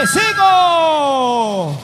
Montesego.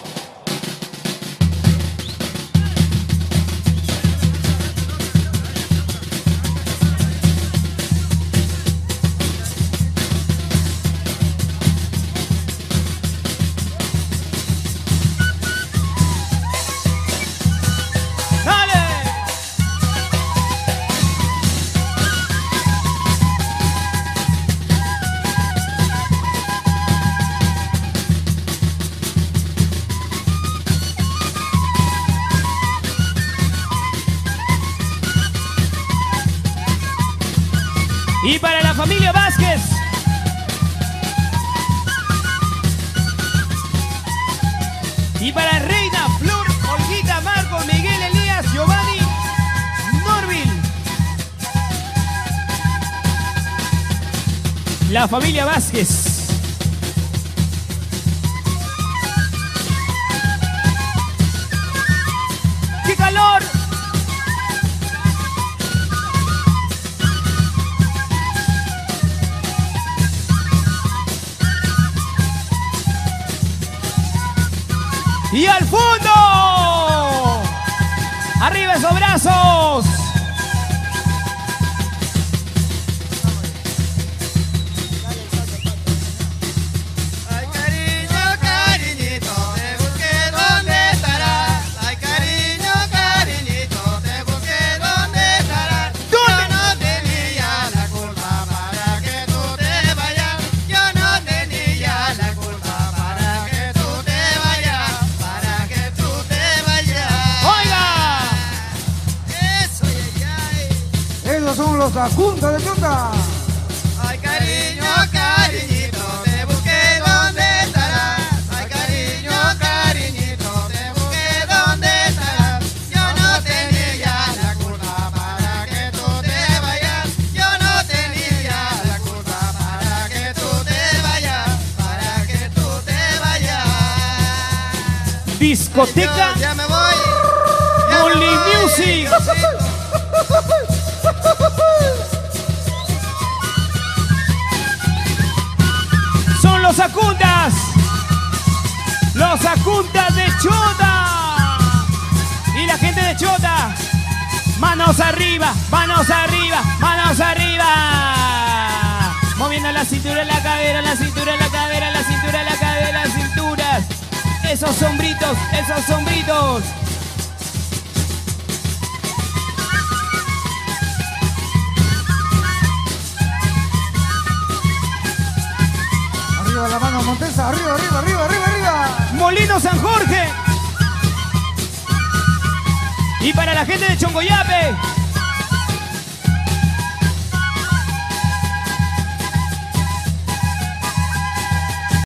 Y para la familia Vázquez. Y para Reina, Flor, Olguita, Marco, Miguel, Elías, Giovanni, Norville. La familia Vázquez. ¡Qué calor! ¡Y al fondo! ¡Arriba esos brazos! Ay, cariño, cariñito, te busqué donde estarás. Ay, cariño, cariñito, te busqué donde estarás. Yo no tenía la culpa para que tú te vayas. Yo no tenía la culpa para que tú te vayas. Para que tú te vayas. ¡Oiga! Eso, ay. Esos son los Acunta de Chota. Ay, cariño, cariñito, te busqué donde estarás. Ay, cariño, cariñito, te busqué donde estarás. Yo no tenía la culpa para que tú te vayas. Yo no tenía la culpa para que tú te vayas. Para que tú te vayas. Discoteca Ya me voy. Ya me Only voy, Music. Diosito. Son los Acuntas. Los Acuntas de Chota. Y la gente de Chota. Manos arriba, manos arriba, manos arriba. Moviendo la cintura, la cadera, la cintura, la cadera, la cintura, la cadera, las cinturas. Esos sombritos, esos sombritos. Arriba la mano, Montesa. Arriba, arriba, arriba, arriba, arriba. Molino San Jorge. Y para la gente de Chongoyape.